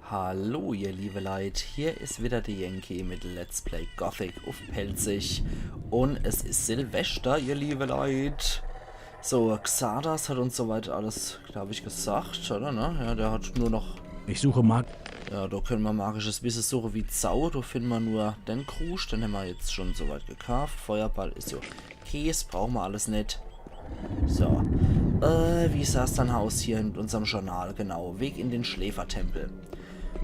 Hallo ihr liebe Leute, hier ist wieder der Yankee mit Let's Play Gothic auf Pelzig und es ist Silvester, ihr liebe Leute. So, Xardas hat uns soweit alles, glaube ich, gesagt, oder ne? Ja, der hat nur noch... Ich suche Mag... Ja, da können wir magisches Wissen suchen wie Zau, da finden wir nur den Krusch, den haben wir jetzt schon soweit gekauft. Feuerball ist so Käse, brauchen wir alles nicht. So, wie sah es dann aus hier in unserem Journal? Genau, Weg in den Schläfertempel.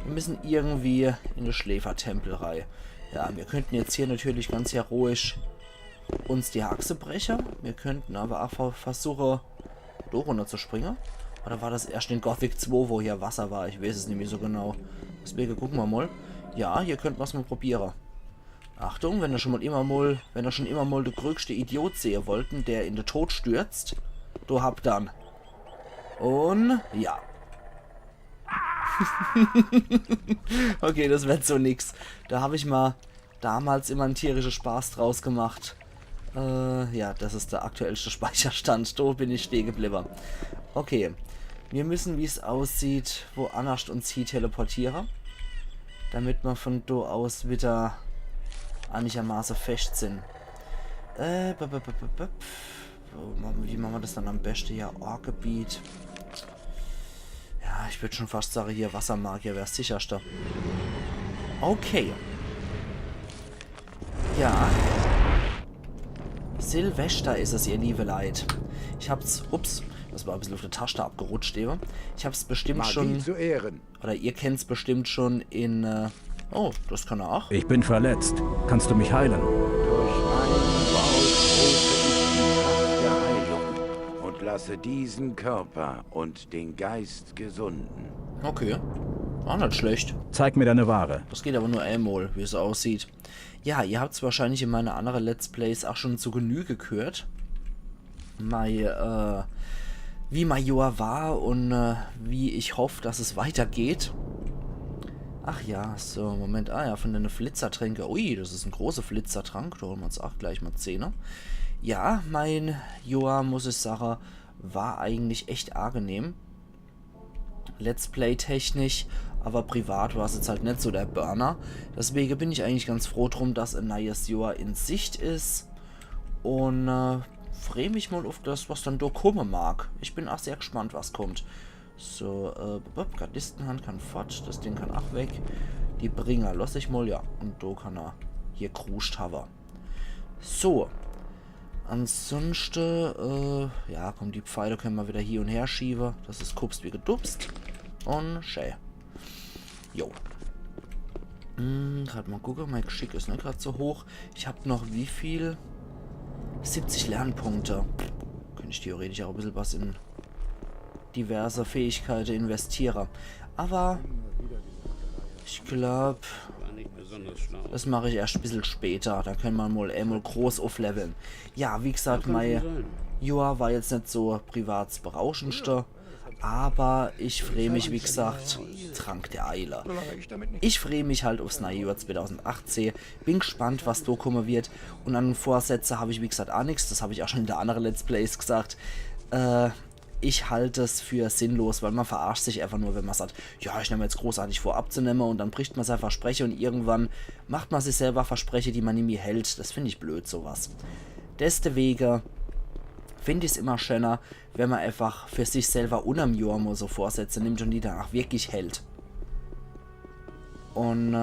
Wir müssen irgendwie in den Schläfertempel. Ja, wir könnten jetzt hier natürlich ganz heroisch uns die Haxe brechen. Wir könnten aber auch versuchen, da runter zu springen. Oder war das erst in Gothic 2, wo hier Wasser war? Ich weiß es nicht mehr so genau. Deswegen gucken wir mal. Ja, hier könnten wir es mal probieren. Achtung, wenn ihr schon immer mal der größte Idiot sehen wollten, der in den Tod stürzt, du habt dann. Und ja. Okay, das wird so nix. Da habe ich mal damals immer einen tierischen Spaß draus gemacht. Ja, das ist der aktuellste Speicherstand. Da bin ich stehen geblieben. Okay. Wir müssen, wie es aussieht, woanders uns hier teleportieren. Damit wir von da aus wieder einigermaßen fest sind. Wie machen wir das dann am besten? Ja, Orkgebiet. Ja, ich würde schon fast sagen, hier Wassermagier wäre das sicherste. Okay. Ja. Silvester ist es, ihr liebe Leid. Ich hab's... Ups, das war ein bisschen auf der Tasche abgerutscht, eben. Ich hab's bestimmt Magie schon... zu Ehren. Oder ihr kennt's bestimmt schon in... oh, das kann er auch. Ich bin verletzt. Kannst du mich heilen? Durch meinen Bauch die Kraft der Heilung und lasse diesen Körper und den Geist gesunden. Okay. Auch nicht schlecht. Zeig mir deine Ware. Das geht aber nur einmal, wie es aussieht. Ja, ihr habt es wahrscheinlich in meine anderen Let's Plays auch schon zu Genüge gehört. Wie Major war und wie ich hoffe, dass es weitergeht. Ach ja, so, Moment. Ah ja, von den Flitzertränke. Ui, das ist ein großer Flitzertrank. Da holen wir uns auch gleich mal 10er. Ja, mein Joa, muss ich sagen, war eigentlich echt angenehm. Let's Play technisch, aber privat war es jetzt halt nicht so der Burner. Deswegen bin ich eigentlich ganz froh drum, dass ein neues Jahr in Sicht ist. Und freue mich mal auf das, was dann da kommen mag. Ich bin auch sehr gespannt, was kommt. So, Gardistenhand kann fort, das Ding kann auch weg. Die Bringer lasse ich mal, ja. Und da kann er hier kruscht haben. So. Ansonsten, ja, komm, die Pfeile können wir wieder hier und her schieben. Das ist kupst wie gedupst. Und schön. Jo. Gerade mal gucken, mein Geschick ist nicht gerade so hoch. Ich habe noch wie viel? 70 Lernpunkte. Könnte ich theoretisch auch ein bisschen was in diverse Fähigkeiten investieren. Aber ich glaube, das mache ich erst ein bisschen später. Da können wir mal einmal groß aufleveln. Ja, wie gesagt, mein Joa war jetzt nicht so privat berauschendste. Aber ich freue mich, wie gesagt, Trank der Eile. Ich freue mich halt aufs neue Jahr 2018. Bin gespannt, was da kommen wird. Und an den Vorsätzen habe ich, wie gesagt, auch nichts. Das habe ich auch schon in der anderen Let's Plays gesagt. Ich halte es für sinnlos, weil man verarscht sich einfach nur, wenn man sagt, ja, ich nehme jetzt großartig vor abzunehmen und dann bricht man sein Versprechen und irgendwann macht man sich selber Versprechen, die man nie hält. Das finde ich blöd, sowas. Deswegen finde ich es immer schöner, wenn man einfach für sich selber unterm Jahr mal so Vorsätze nimmt und die danach wirklich hält. Und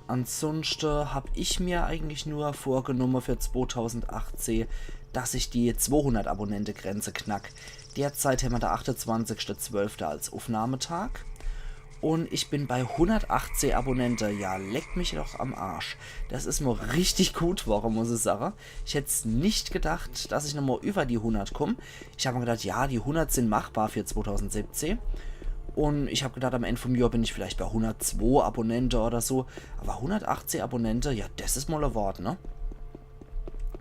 ansonsten habe ich mir eigentlich nur vorgenommen für 2018, dass ich die 200-Abonnente-Grenze knack. Derzeit haben wir der 28.12. als Aufnahmetag. Und ich bin bei 118 Abonnenten. Ja, leckt mich doch am Arsch. Das ist mal richtig gut, warum muss ich sagen. Ich hätte es nicht gedacht, dass ich nochmal über die 100 komme. Ich habe mir gedacht, ja, die 100 sind machbar für 2017. Und ich habe gedacht, am Ende vom Jahr bin ich vielleicht bei 102 Abonnenten oder so. Aber 118 Abonnenten, ja, das ist mal ein Wort, ne?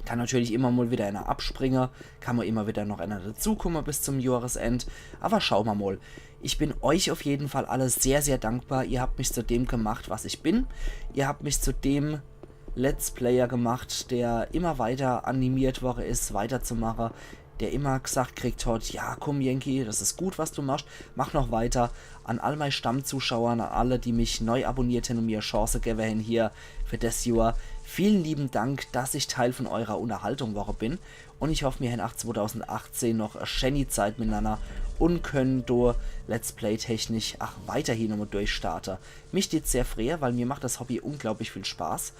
Kann natürlich immer mal wieder einer abspringen, kann man immer wieder noch einer dazukommen bis zum Jahresend, aber schauen wir mal. Ich bin euch auf jeden Fall alle sehr, sehr dankbar. Ihr habt mich zu dem gemacht, was ich bin. Ihr habt mich zu dem Let's Player gemacht, der immer weiter animiert worden ist, weiterzumachen. der immer gesagt kriegt hat, ja komm Yankee, das ist gut, was du machst, mach noch weiter. An all meine Stammzuschauer, an alle, die mich neu abonniert haben und mir eine Chance geben hier für das Jahr. Vielen lieben Dank, dass ich Teil von eurer Unterhaltungswoche bin. Und ich hoffe, wir haben nach 2018 noch eine schöne Zeit miteinander und können da Let's Play technisch auch weiterhin nochmal durchstarten. Mich steht sehr frei, weil mir macht das Hobby unglaublich viel Spaß.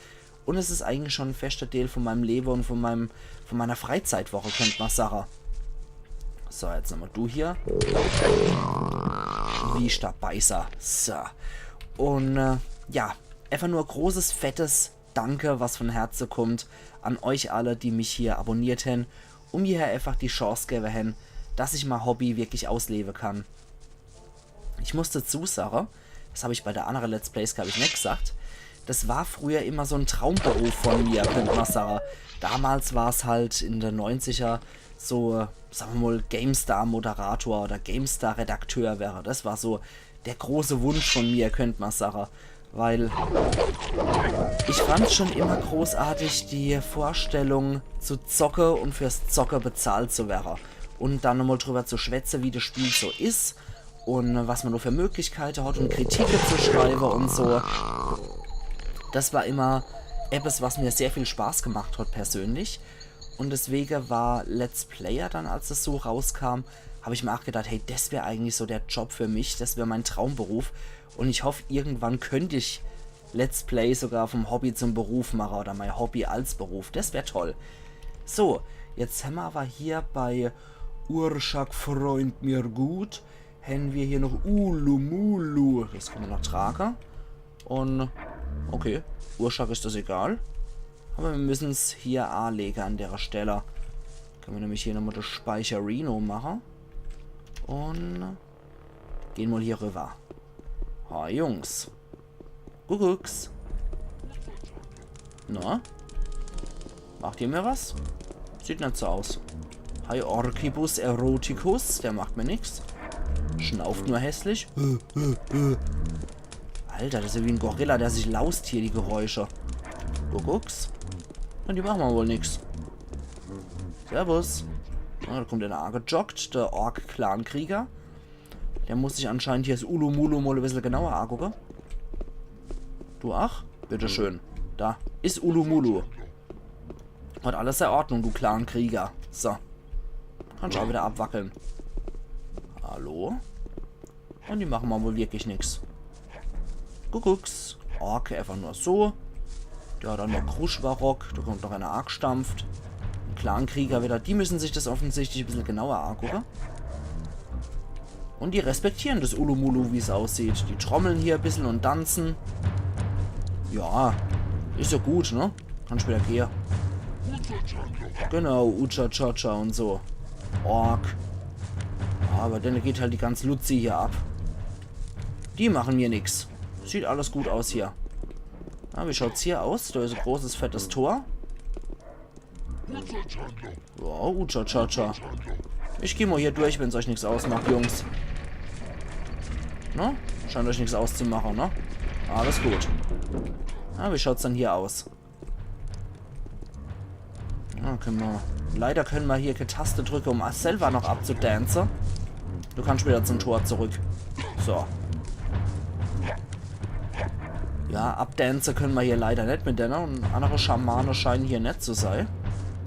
Und es ist eigentlich schon ein fester Teil von meinem Leben und von meiner Freizeitwoche, könnte man sagen. So, jetzt nochmal du hier. Wie Stabeißer. So. Und ja, einfach nur großes, fettes Danke, was von Herzen kommt, an euch alle, die mich hier abonniert haben, um mir einfach die Chance geben haben, dass ich mein Hobby wirklich ausleben kann. Ich muss dazu sagen, das habe ich bei der anderen Let's Plays, glaube ich, nicht gesagt, das war früher immer so ein Traumberuf von mir, könnte man sagen. Damals war es halt in den 90er so, sagen wir mal, GameStar-Moderator oder GameStar-Redakteur wäre. Das war so der große Wunsch von mir, könnte man sagen. Weil ich fand es schon immer großartig, die Vorstellung zu zocken und fürs Zocken bezahlt zu werden. Und dann nochmal drüber zu schwätzen, wie das Spiel so ist und was man nur für Möglichkeiten hat und Kritiken zu schreiben und so. Das war immer etwas, was mir sehr viel Spaß gemacht hat persönlich. Und deswegen war Let's Player dann, als es so rauskam, habe ich mir auch gedacht, hey, das wäre eigentlich so der Job für mich, das wäre mein Traumberuf. Und ich hoffe, irgendwann könnte ich Let's Play sogar vom Hobby zum Beruf machen oder mein Hobby als Beruf. Das wäre toll. So, jetzt haben wir aber hier bei Urschak Freund mir gut, haben wir hier noch Ulumulu. Das können wir noch tragen. Und, okay, Urschak ist das egal. Aber wir müssen es hier anlegen an der Stelle. Können wir nämlich hier nochmal das Speicherino machen. Und gehen mal hier rüber. Ha, Jungs. Gucks. Na? Macht ihr mir was? Sieht nicht so aus. Hi, Orcibus Eroticus. Der macht mir nichts. Schnauft nur hässlich. Alter, das ist ja wie ein Gorilla, der sich laust hier, die Geräusche. Gucks. Und die machen wir wohl nichts. Servus. Da kommt der angejoggt, der Ork-Clan-Krieger. Der muss sich anscheinend hier das Ulumulu mal ein bisschen genauer angucken. Du ach? Bitteschön. Da ist Ulumulu. Hat alles in Ordnung, du Clan-Krieger. So. Kannst du auch wieder abwackeln. Hallo? Und die machen mal wohl wirklich nichts. Gucks. Ork einfach nur so. Der hat dann noch Kruschbarock. Da kommt noch einer Ark stampft. Ein Clan-Krieger wieder. Die müssen sich das offensichtlich ein bisschen genauer angucken. Und die respektieren das Ulumulu, wie es aussieht. Die trommeln hier ein bisschen und tanzen. Ja, ist ja gut, ne? Kannst wieder gehen. Genau, Ucha-Cha-Cha und so. Ork. Ja, aber dann geht halt die ganze Luzi hier ab. Die machen mir nichts. Sieht alles gut aus hier. Na, wie schaut's hier aus? Da ist ein großes, fettes Tor. Wow, Ucha-Cha-Cha. Ich gehe mal hier durch, wenn es euch nichts ausmacht, Jungs. Ne? Scheint euch nichts auszumachen, ne? Alles gut. Na, wie schaut's dann hier aus? Na, können wir... Leider können wir hier keine Taste drücken, um selber noch abzudancen. Du kannst wieder zum Tor zurück. So. Ja, abdancen können wir hier leider nicht mit der, ne? Und andere Schamane scheinen hier nicht zu sein.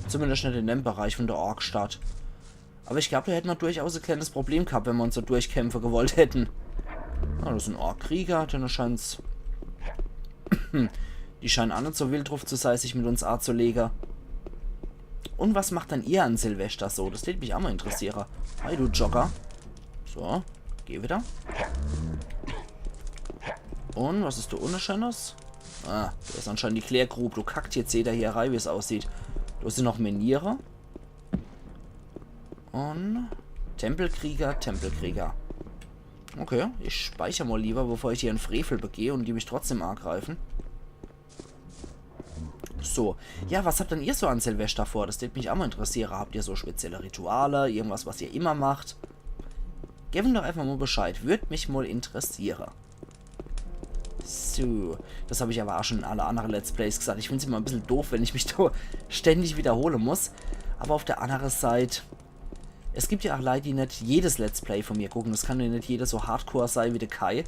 Zumindest nicht in dem Bereich von der Orkstadt. Aber ich glaube, da hätten wir durchaus ein kleines Problem gehabt, wenn wir uns so Durchkämpfe gewollt hätten. Ah, das ist ein Ork-Krieger, denn scheint's. Die scheinen auch nicht so wild drauf zu sein, sich mit uns anzulegen. Und was macht dann ihr an Silvester so? Das würde mich auch mal interessieren. Hi, du Jogger. So, geh wieder. Und, was ist da Unschönes? Ah, das ist anscheinend die Klärgrube. Du kackt jetzt jeder hier rein, wie es aussieht. Da sind noch Meniere. Und Tempelkrieger, Tempelkrieger. Okay, ich speichere mal lieber, bevor ich hier einen Frevel begehe und die mich trotzdem angreifen. So, ja, was habt denn ihr so an Silvester vor? Das würde mich auch mal interessieren. Habt ihr so spezielle Rituale, irgendwas, was ihr immer macht? Gebt mir doch einfach mal Bescheid. Würde mich mal interessieren. So, das habe ich aber auch schon in alle anderen Let's Plays gesagt. Ich finde es immer ein bisschen doof, wenn ich mich da ständig wiederholen muss. Aber auf der anderen Seite, Es gibt ja auch Leute, die nicht jedes Let's Play von mir gucken. Das kann ja nicht jeder so hardcore sein wie der Kai,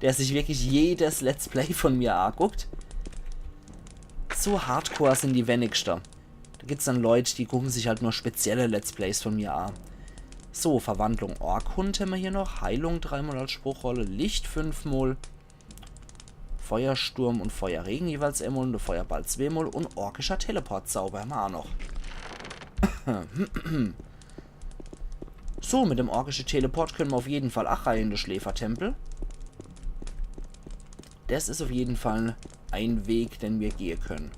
der sich wirklich jedes Let's Play von mir anguckt. So hardcore sind die wenigsten. Da gibt es dann Leute, die gucken sich halt nur spezielle Let's Plays von mir an. So, Verwandlung Orkhund haben wir hier noch. Heilung 3-mal als Spruchrolle. Licht 5-mal. Feuersturm und Feuerregen jeweils einmal. Und der Feuerball 2-mal. Und orkischer Teleportzauber haben wir auch noch. So, mit dem orkischen Teleport können wir auf jeden Fall auch rein in den Schläfertempel. Das ist auf jeden Fall ein Weg, den wir gehen können.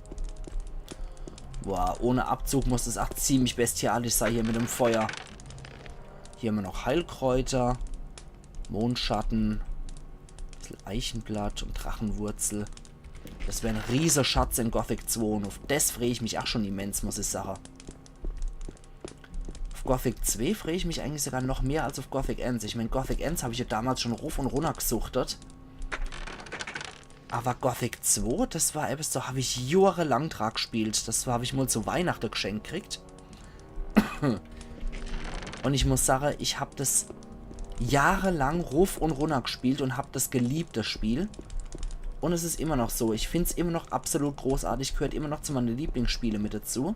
Boah, ohne Abzug muss es auch ziemlich bestialisch sein hier mit dem Feuer. Hier haben wir noch Heilkräuter, Mondschatten, ein bisschen Eichenblatt und Drachenwurzel. Das wäre ein riesiger Schatz in Gothic 2 und auf das freue ich mich auch schon immens, muss ich sagen. Auf Gothic 2 freue ich mich eigentlich sogar noch mehr als auf Gothic Ends. Ich meine, Gothic Ends habe ich ja damals schon rauf und runter gesuchtet. Aber Gothic 2, das war etwas, da habe ich jahrelang dran gespielt. Das habe ich mal zu Weihnachten geschenkt gekriegt. Und ich muss sagen, ich habe das jahrelang rauf und runter gespielt und habe das geliebt, das Spiel. Und es ist immer noch so. Ich finde es immer noch absolut großartig. Gehört immer noch zu meinen Lieblingsspielen mit dazu.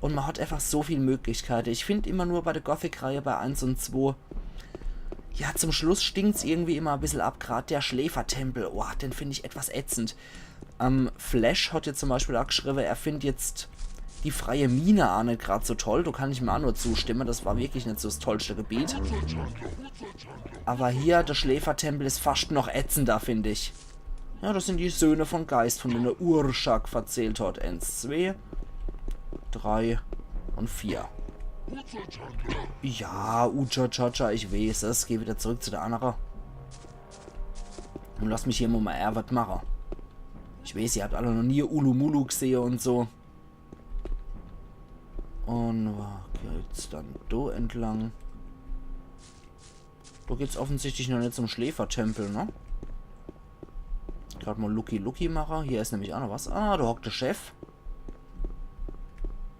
Und man hat einfach so viele Möglichkeiten. Ich finde immer nur bei der Gothic-Reihe bei 1 und 2... Ja, zum Schluss stinkt es irgendwie immer ein bisschen ab. Gerade der Schläfertempel, oh, den finde ich etwas ätzend. Flash hat jetzt zum Beispiel auch geschrieben, er findet jetzt die freie Mine auch nicht gerade so toll. Da kann ich mir auch nur zustimmen. Das war wirklich nicht so das tollste Gebiet. Aber hier, der Schläfertempel ist fast noch ätzender, finde ich. Ja, das sind die Söhne von Geist, von denen der Urschak erzählt hat. 1, 2, 3 und 4. Ja, Ucha-Cha-Cha, ich weiß es. Geh wieder zurück zu der anderen. Und lass mich hier mal was machen. Ich weiß, ihr habt alle noch nie Ulumulu gesehen und so. Und wo geht's dann da entlang? Da geht's offensichtlich noch nicht zum Schläfertempel, ne? Gerade mal Lucky machen. Hier ist nämlich auch noch was. Ah, da hockt der Chef.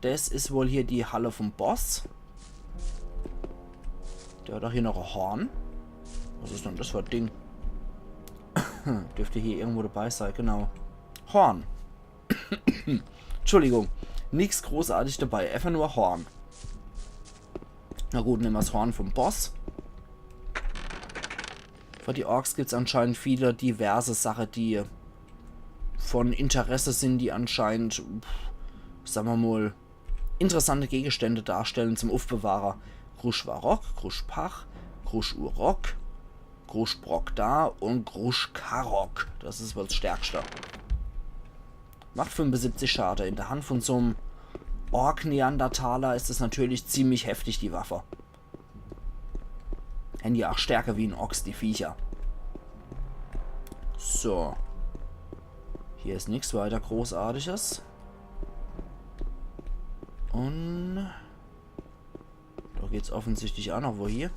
Das ist wohl hier die Halle vom Boss. Der hat auch hier noch ein Horn. Was ist denn das für ein Ding? Dürfte hier irgendwo dabei sein, genau. Horn. Entschuldigung. Nichts großartig dabei. Einfach nur Horn. Na gut, nehmen wir das Horn vom Boss. Für die Orks gibt es anscheinend viele diverse Sachen, die von Interesse sind, die anscheinend, sagen wir mal, interessante Gegenstände darstellen zum Aufbewahrer. Grusch Warok, Grusch Pach, Grusch Urok, Grusch Brokda und Grusch Karok. Das ist wohl das Stärkste. Macht 75 Schaden. In der Hand von so einem Ork-Neandertaler ist es natürlich ziemlich heftig, die Waffe. Haben die auch stärker wie ein Ochs, die Viecher. So. Hier ist nichts weiter Großartiges. Und da geht es offensichtlich auch noch wo hier.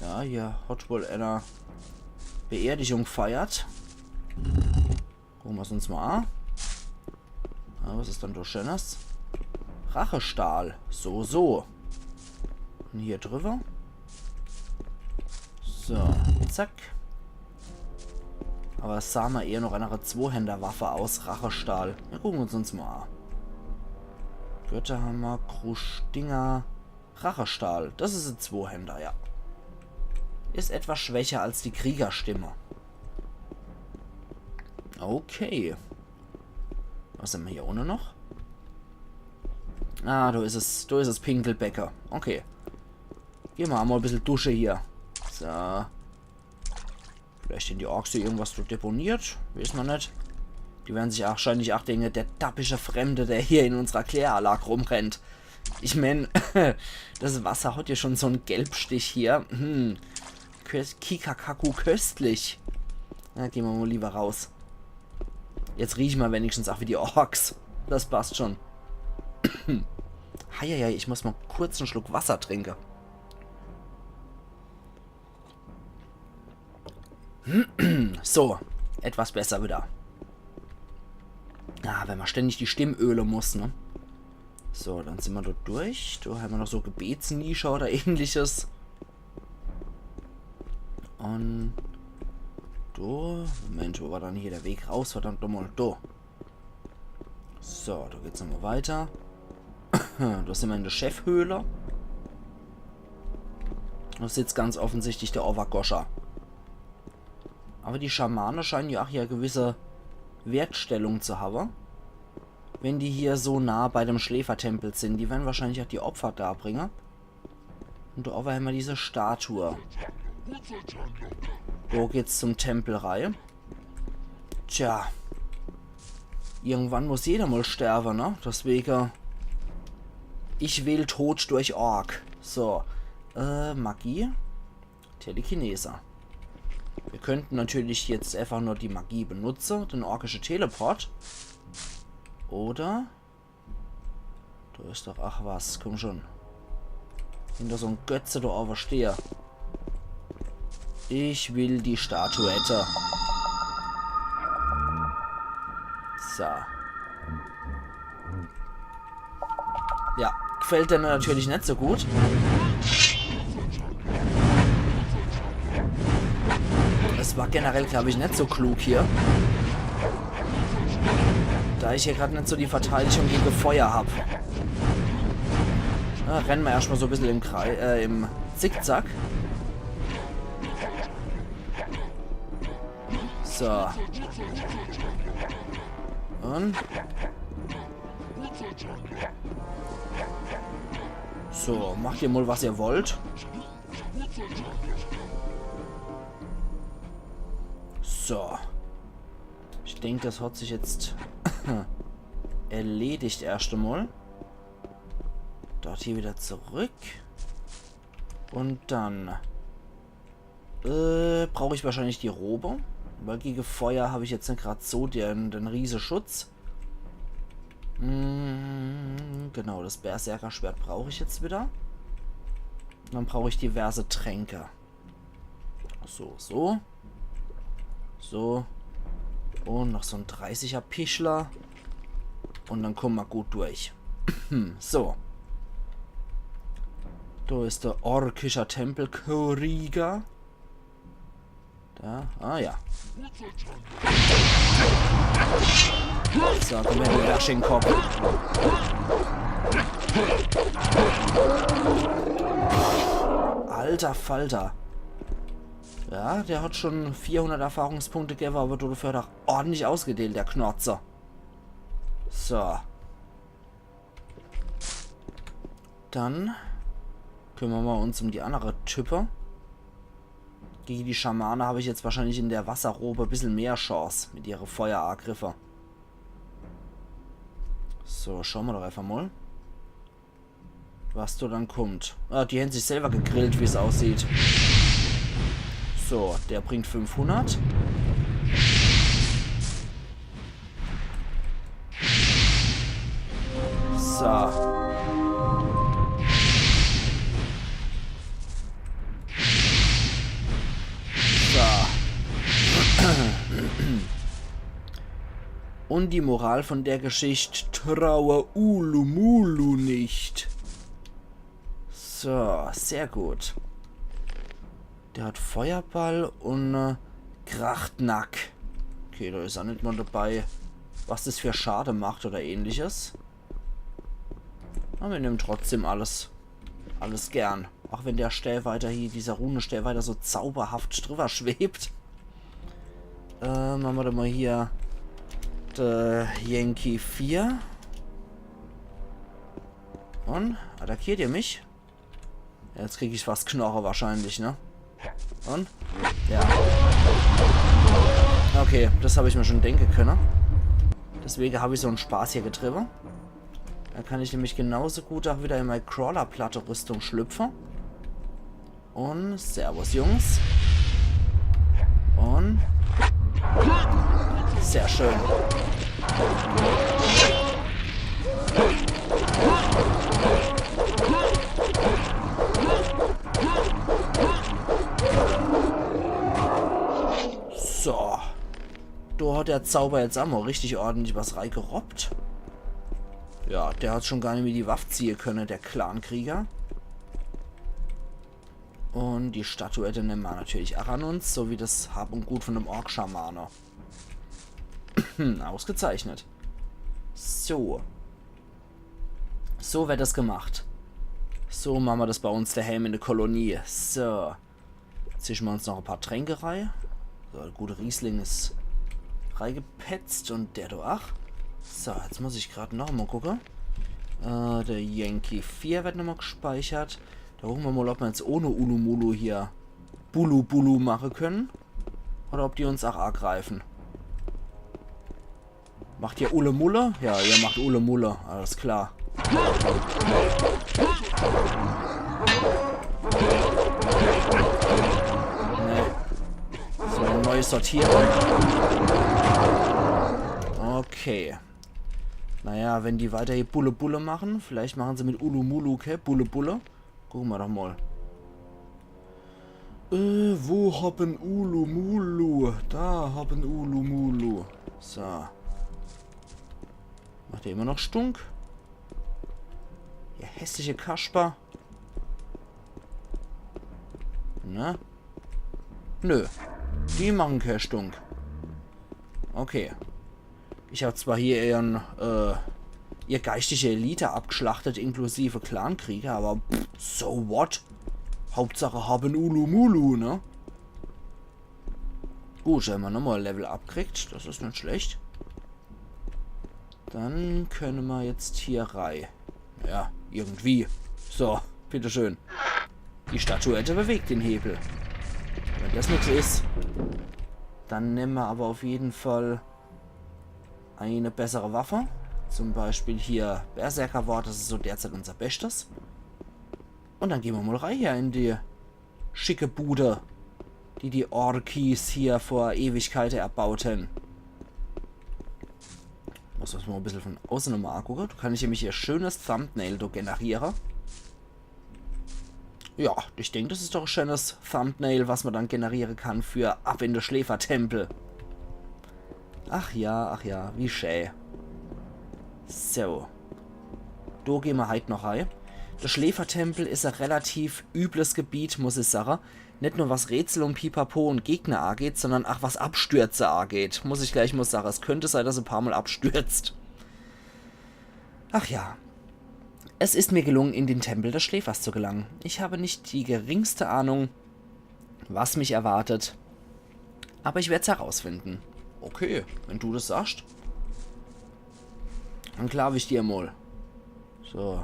Ja, hier hat wohl einer Beerdigung feiert. Gucken wir es uns mal an. Ja, was ist dann da Schönes? Rachestahl. So, so. Und hier drüber. So, zack. Aber es sah mal eher noch eine Zweihänderwaffe aus. Rachestahl. Wir gucken uns mal an. Götterhammer, Kruschdinger, Rachestahl. Das ist ein Zweihänder, ja. Ist etwas schwächer als die Kriegerstimme. Okay. Was haben wir hier ohne noch? Ah, da ist es Pinkelbäcker. Okay. Gehen wir mal ein bisschen Dusche hier. So. Vielleicht sind die Orks hier irgendwas deponiert. Weiß man nicht. Die werden sich wahrscheinlich auch denken, der dappische Fremde, der hier in unserer Kläranlage rumrennt. Ich meine, das Wasser hat ja schon so einen Gelbstich hier. Kikakaku köstlich. Na, gehen wir mal lieber raus. Jetzt riechen wir wenigstens auch wie die Orks. Das passt schon. Heieiei, ich muss mal kurz einen Schluck Wasser trinken. So, etwas besser wieder. Ja, wenn man ständig die Stimmöle muss, ne? So, dann sind wir dort durch. Da haben wir noch so Gebetsnische oder ähnliches. Und da. Moment, wo war dann hier der Weg raus? Verdammt nochmal. Da. So, da geht's nochmal weiter. Da sind wir in der Chefhöhle. Da sitzt ganz offensichtlich der Orvagoscha. Aber die Schamane scheinen ja auch hier gewisse Wertstellung zu haben. Wenn die hier so nah bei dem Schläfertempel sind. Die werden wahrscheinlich auch die Opfer darbringen. Und da haben wir diese Statue. Da geht's zum Tempelreihe. Tja. Irgendwann muss jeder mal sterben, ne? Deswegen. Ich wähle Tod durch Ork. So. Magie. Telekinese. Wir könnten natürlich jetzt einfach nur die Magie benutzen. Den orkischen Teleport. Oder? Da ist doch, ach was, komm schon. Hinter so ein Götze da auferstehe. Ich will die Statuette. So. Ja, gefällt dir natürlich nicht so gut. Es war generell, glaube ich, nicht so klug hier. Da ich hier gerade nicht so die Verteidigung gegen Feuer habe. Rennen wir erstmal so ein bisschen im Kreis, im Zickzack. So. Und. So, macht ihr mal, was ihr wollt. So. Ich denke, das hat sich jetzt erledigt erst einmal. Dort hier wieder zurück. Und dann brauche ich wahrscheinlich die Robe. Weil gegen Feuer habe ich jetzt nicht gerade so den Riesenschutz. Genau, das Berserker-Schwert brauche ich jetzt wieder. Und dann brauche ich diverse Tränke. So, so. So. Und noch so ein 30er Pischler. Und dann kommen wir gut durch. So. Da ist der orkischer Tempel Kuriga. Da. Ah ja. So, komm her, du Herrschenkopf. Alter Falter. Ja, der hat schon 400 Erfahrungspunkte gegeben, aber du dafür doch ordentlich ausgedealt, der Knorzer. So. Dann kümmern wir uns um die andere Type. Gegen die Schamane habe ich jetzt wahrscheinlich in der Wasserrobe ein bisschen mehr Chance mit ihren Feuerangriffen. So, schauen wir doch einfach mal. Was da dann kommt. Ah, die haben sich selber gegrillt, wie es aussieht. So, der bringt 500. So. Und die Moral von der Geschichte: traue Ulumulu nicht. So, sehr gut. Der hat Feuerball und Krachtnack. Okay, da ist auch nicht mal dabei, was das für Schade macht oder ähnliches. Aber wir nehmen trotzdem alles gern. Auch wenn der Stellweiter hier, dieser Runenstellweiter so zauberhaft drüber schwebt. Machen wir doch mal hier der Yankee 4. Und? Attackiert ihr mich? Jetzt kriege ich fast Knochen wahrscheinlich, ne? Und? Ja. Okay, das habe ich mir schon denken können. Deswegen habe ich so einen Spaß hier getrieben. Da kann ich nämlich genauso gut auch wieder in meine Crawler-Platte-Rüstung schlüpfen. Und Servus, Jungs. Und sehr schön. So. Da hat der Zauber jetzt auch mal richtig ordentlich was reingerobbt. Ja, der hat schon gar nicht mehr die Waffe ziehen können, der Clankrieger. Und die Statuette nehmen wir natürlich auch an uns, so wie das Hab und Gut von dem Ork-Schamaner. Ausgezeichnet. So. So wird das gemacht. So machen wir das bei uns daheim in der Kolonie. So. Jetzt zischen wir uns noch ein paar Tränke rein. So, der gute Riesling ist reingepetzt und der da auch. So, jetzt muss ich gerade noch mal gucken. Der Yankee 4 wird nochmal gespeichert. Da gucken wir mal, ob wir jetzt ohne Ulumulu hier Bulu machen können. Oder ob die uns auch greifen. Macht ihr Ulemulle? Ja, ihr macht Ulemulle. Alles klar. Nee. So, neue Sortierung. Okay. Naja, wenn die weiter hier Bulle machen, vielleicht machen sie mit Ulumulu, okay? Bulle. Gucken wir doch mal. Wo haben Ulumulu? Da haben Ulumulu. So. Macht der immer noch Stunk? Der hässliche Kasper. Na? Nö. Die machen keinen Stunk. Okay. Ich habe zwar hier ihr geistige Elite abgeschlachtet, inklusive Clankrieger, aber so what? Hauptsache haben Ulumulu, ne? Gut, wenn man nochmal Level abkriegt, das ist nicht schlecht. Dann können wir jetzt hier rein. Ja, irgendwie. So, bitteschön. Die Statuette bewegt den Hebel. Wenn das nichts ist, dann nehmen wir aber auf jeden Fall eine bessere Waffe. Zum Beispiel hier Berserkerwort, das ist so derzeit unser Bestes. Und dann gehen wir mal rein hier in die schicke Bude, die Orkis hier vor Ewigkeiten erbauten. Muss das mal ein bisschen von außen nochmal angucken. Du kannst nämlich hier schönes Thumbnail generieren. Ja, ich denke, das ist doch ein schönes Thumbnail, was man dann generieren kann für Ab in den Schläfertempel. Ach ja, wie schön. So. Da gehen wir heute noch rein. Der Schläfertempel ist ein relativ übles Gebiet, muss ich sagen. Nicht nur was Rätsel und Pipapo und Gegner angeht, sondern auch was Abstürze angeht. Muss ich gleich mal sagen. Es könnte sein, dass ein paar Mal abstürzt. Ach ja. Es ist mir gelungen, in den Tempel des Schläfers zu gelangen. Ich habe nicht die geringste Ahnung, was mich erwartet. Aber ich werde es herausfinden. Okay, wenn du das sagst. Dann glaube ich dir mal. So.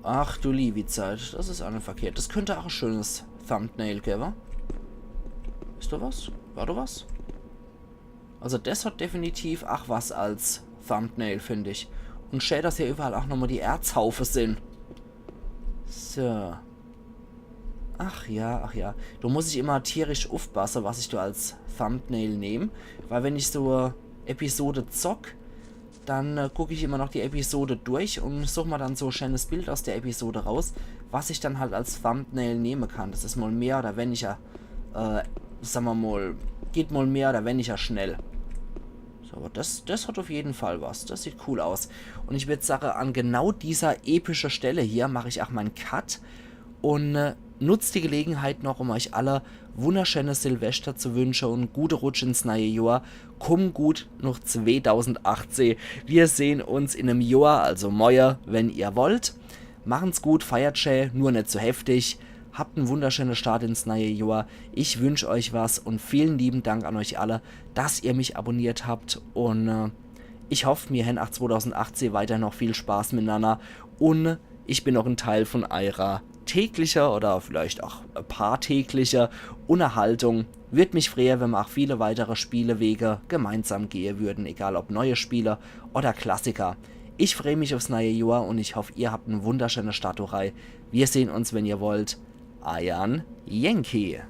Ach du liebe Zeit, das ist auch nicht verkehrt. Das könnte auch ein schönes Thumbnail geben. Ist da was? War da was? Also das hat definitiv auch was als Thumbnail, finde ich. Und schön, dass hier überall auch nochmal die Erzhaufe sind. So. Ach ja. Da muss ich immer tierisch aufpassen, was ich da als Thumbnail nehme. Weil wenn ich so eine Episode zock, dann gucke ich immer noch die Episode durch und suche mal dann so ein schönes Bild aus der Episode raus, was ich dann halt als Thumbnail nehmen kann. Das ist mal mehr oder weniger, sagen wir mal, geht mal mehr oder weniger schnell. So, aber das hat auf jeden Fall was. Das sieht cool aus. Und ich würde sagen, an genau dieser epischen Stelle hier mache ich auch meinen Cut und nutze die Gelegenheit noch, um euch alle wunderschönes Silvester zu wünschen und gute Rutsch ins neue Jahr. Komm gut noch 2018. Wir sehen uns in einem Jahr, also morgen, wenn ihr wollt. Machen's gut, feiert schön, nur nicht so heftig. Habt einen wunderschönen Start ins neue Jahr. Ich wünsche euch was und vielen lieben Dank an euch alle, dass ihr mich abonniert habt. Und ich hoffe, wir haben auch 2018 weiter noch viel Spaß miteinander. Und ich bin noch ein Teil von eurer täglicher oder vielleicht auch ein paar täglicher Unterhaltung. Würde mich freuen, wenn wir auch viele weitere Spielewege gemeinsam gehen würden, egal ob neue Spiele oder Klassiker. Ich freue mich aufs neue Jahr und ich hoffe, ihr habt eine wunderschöne Stadturei. Wir sehen uns, wenn ihr wollt. Euer Yankee.